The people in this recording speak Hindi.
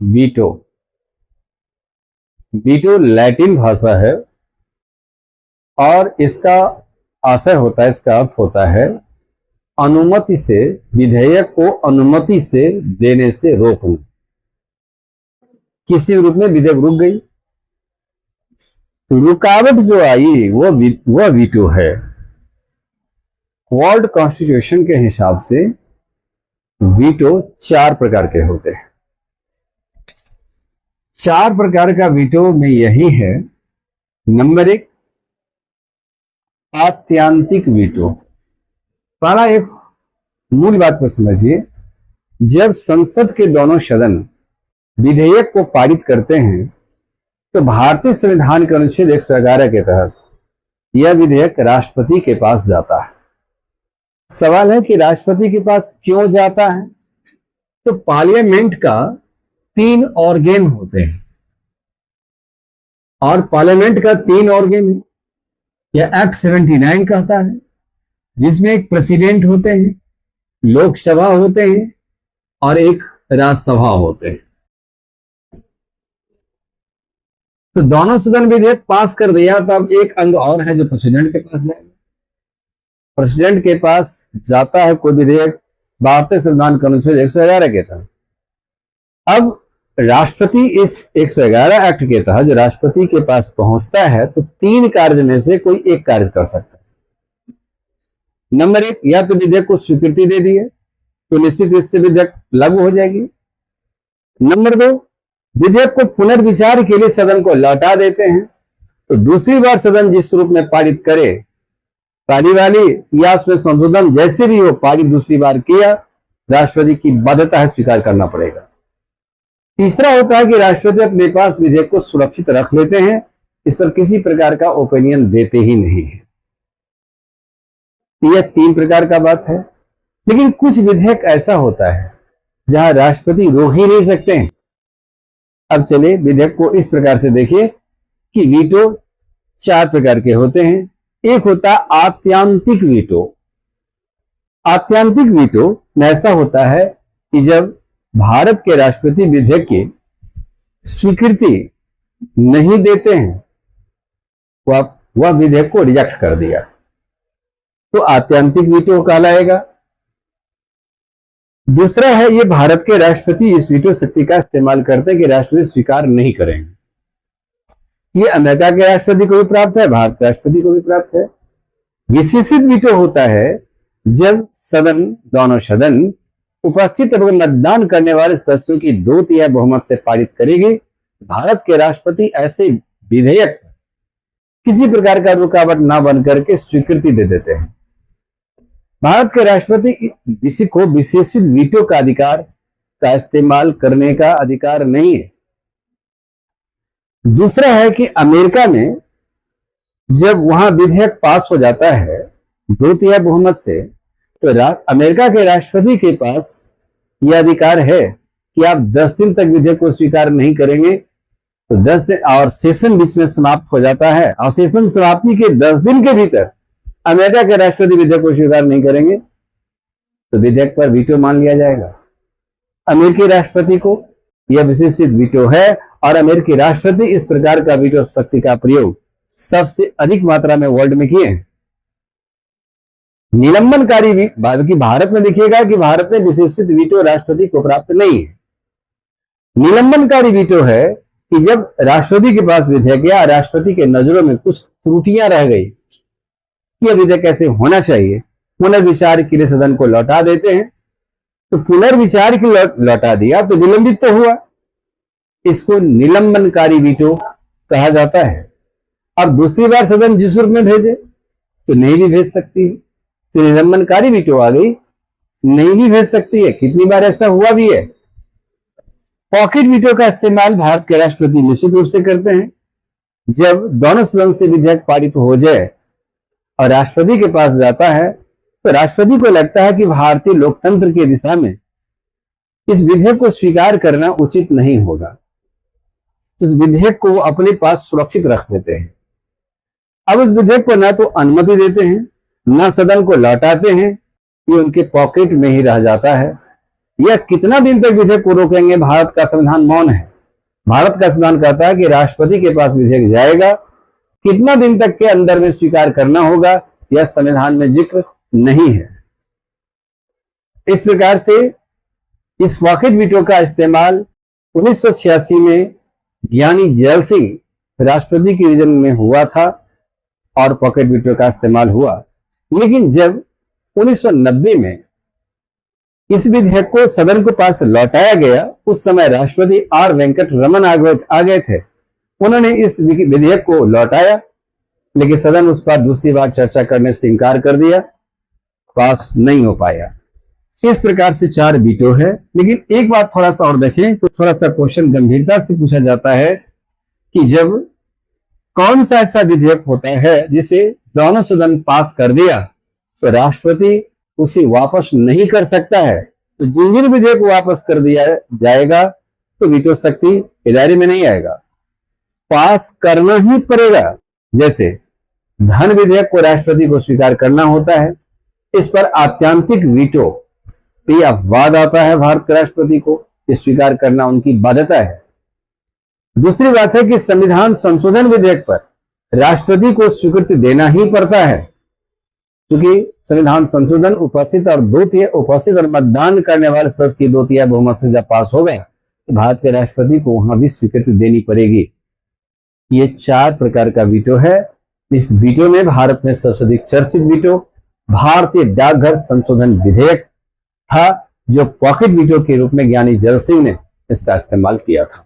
वीटो। वीटो लैटिन भाषा है और इसका आशय होता है, इसका अर्थ होता है अनुमति से, विधेयक को अनुमति से देने से रोकना। किसी रूप में विधेयक रुक गई तो रुकावट जो आई वो वीटो है। वर्ल्ड कॉन्स्टिट्यूशन के हिसाब से वीटो 4 प्रकार के होते हैं। 4 प्रकार का वीटो में यही है। नंबर 1, आत्यांतिक वीटो। पहला एक मूल बात को समझिए, जब संसद के दोनों सदन विधेयक को पारित करते हैं तो भारतीय संविधान के अनुच्छेद 111 के तहत यह विधेयक राष्ट्रपति के पास जाता है। सवाल है कि राष्ट्रपति के पास क्यों जाता है? तो पार्लियामेंट का 3 ऑर्गेन होते हैं और पार्लियामेंट का 3 ऑर्गेन है, यह एक्ट 79 कहता है, जिसमें एक प्रेसिडेंट होते हैं, लोकसभा होते हैं और एक राज्यसभा होते हैं। तो दोनों सदन विधेयक पास कर दिया, तो अब एक अंग और है जो प्रेसिडेंट के पास जाएगा। प्रेसिडेंट के पास जाता है कोई विधेयक भारतीय संविधान के अनुच्छेद 111 के तहत। अब राष्ट्रपति इस 111 एक्ट के तहत जो राष्ट्रपति के पास पहुंचता है तो 3 कार्य में से कोई एक कार्य कर सकता है। नंबर 1, या तो विधेयक को स्वीकृति दे दी है तो निश्चित रूप से विधेयक लागू हो जाएगी। नंबर 2, विधेयक को पुनर्विचार के लिए सदन को लौटा देते हैं, तो दूसरी बार सदन जिस रूप में पारित करे, पहली वाली या उसमें संशोधन जैसे भी हो, पारित दूसरी बार किया, राष्ट्रपति की बाध्यता है स्वीकार करना पड़ेगा। तीसरा होता है कि राष्ट्रपति अपने पास विधेयक को सुरक्षित रख लेते हैं, इस पर किसी प्रकार का ओपिनियन देते ही नहीं है। यह 3 प्रकार का बात है। लेकिन कुछ विधेयक ऐसा होता है जहां राष्ट्रपति रोक ही नहीं सकते हैं। अब चलिए विधेयक को इस प्रकार से देखिए कि वीटो 4 प्रकार के होते हैं। एक होता है आत्यांतिक वीटो। आत्यांतिक वीटो में ऐसा होता है कि जब भारत के राष्ट्रपति विधेयक की स्वीकृति नहीं देते हैं, वह विधेयक को रिजेक्ट कर दिया, तो आत्यांतिक वीटो कहलाएगा। दूसरा है, ये भारत के राष्ट्रपति इस वीटो शक्ति का इस्तेमाल करते हैं कि राष्ट्रपति स्वीकार नहीं करेंगे। ये अमेरिका के राष्ट्रपति को भी प्राप्त है, भारत के राष्ट्रपति को भी प्राप्त है। विशेषित वीटो होता है जब दोनों सदन उपस्थित एवं मतदान करने वाले सदस्यों की 2/3 बहुमत से पारित करेगी। भारत के राष्ट्रपति ऐसे विधेयक किसी प्रकार का रुकावट ना बन करके स्वीकृति दे देते हैं। भारत के राष्ट्रपति किसी को विशेषित वीटो का अधिकार का इस्तेमाल करने का अधिकार नहीं है। दूसरा है कि अमेरिका में जब वहां विधेयक पास हो जाता है 2/3 बहुमत से, तो अमेरिका के राष्ट्रपति के पास यह अधिकार है कि आप 10 दिन तक विधेयक को स्वीकार नहीं करेंगे तो 10 दिन, और सेशन बीच में समाप्त हो जाता है, और सेशन समाप्ति के 10 दिन के भीतर अमेरिका के राष्ट्रपति विधेयक को स्वीकार नहीं करेंगे तो विधेयक पर वीटो मान लिया जाएगा। अमेरिकी राष्ट्रपति को यह विशेषित वीटो है और अमेरिकी राष्ट्रपति इस प्रकार का वीटो शक्ति का प्रयोग सबसे अधिक मात्रा में वर्ल्ड में किए हैं। निलंबनकारी भी, बाकी भारत में देखिएगा कि भारत में विशेषित वीटो राष्ट्रपति को प्राप्त नहीं है। निलंबनकारी वीटो है कि जब राष्ट्रपति के पास विधेयक या राष्ट्रपति के नजरों में कुछ त्रुटियां रह गई, यह विधेयक कैसे होना चाहिए, पुनर्विचार के लिए सदन को लौटा देते हैं, तो पुनर्विचार के लौटा दिया तो विलंबित तो हुआ, इसको निलंबनकारी वीटो कहा जाता है। अब दूसरी बार सदन जिस रूप में भेजे तो नहीं भी भेज सकती है, तो निलंबनकारी वीटो आ गई, नहीं भी भेज सकती है। कितनी बार ऐसा हुआ भी है। पॉकेट वीटो का इस्तेमाल भारत के राष्ट्रपति निश्चित रूप से करते हैं। जब दोनों सदन से विधेयक पारित हो जाए और राष्ट्रपति के पास जाता है तो राष्ट्रपति को लगता है कि भारतीय लोकतंत्र की दिशा में इस विधेयक को स्वीकार करना उचित नहीं होगा, तो इस विधेयक को वो अपने पास सुरक्षित रख लेते हैं। अब उस विधेयक को ना तो अनुमति देते हैं, ना सदन को लौटाते हैं, ये उनके पॉकेट में ही रह जाता है। यह कितना दिन तक विधेयक को रोकेंगे, भारत का संविधान मौन है। भारत का संविधान कहता है कि राष्ट्रपति के पास विधेयक जाएगा, कितना दिन तक के अंदर में स्वीकार करना होगा यह संविधान में जिक्र नहीं है। इस प्रकार से इस पॉकेट वीटो का इस्तेमाल 1986 में ज्ञानी जैल सिंह राष्ट्रपति के रीजन में हुआ था और पॉकेट वीटो का इस्तेमाल हुआ। लेकिन जब 1990 में इस विधेयक को सदन के पास लौटाया गया, उस समय राष्ट्रपति आर वेंकट रमन आ गए थे। उन्होंने इस विधेयक को लौटाया, लेकिन सदन उस पर दूसरी बार चर्चा करने से इनकार कर दिया, पास नहीं हो पाया। इस प्रकार से 4 वीटो है। लेकिन एक बात थोड़ा सा और देखें तो थोड़ा सा क्वेश्चन गंभीरता से पूछा जाता है कि जब कौन सा ऐसा विधेयक होता है जिसे दोनों सदन पास कर दिया तो राष्ट्रपति उसे वापस नहीं कर सकता है। तो जिन विधेयक को वापस कर दिया जाएगा तो वीटो शक्ति के दायरे में नहीं आएगा, पास करना ही पड़ेगा। जैसे धन विधेयक को राष्ट्रपति को स्वीकार करना होता है, इस पर आत्यांतिक वीटो पे अपवाद आता है भारत के राष्ट्रपति को, स्वीकार करना उनकी बाध्यता है। दूसरी बात है कि संविधान संशोधन विधेयक पर राष्ट्रपति को स्वीकृति देना ही पड़ता है, क्योंकि संविधान संशोधन उपस्थित और मतदान करने वाले सदस्य की 2/3 बहुमत से जब पास हो गए तो भारत के राष्ट्रपति को वहां भी स्वीकृति देनी पड़ेगी। ये 4 प्रकार का वीटो है। इस वीटो में भारत में सबसे अधिक चर्चित वीटो भारतीय डाकघर संशोधन विधेयक था, जो पॉकेट वीटो के रूप में ज्ञानी जैल सिंह ने इसका इस्तेमाल किया था।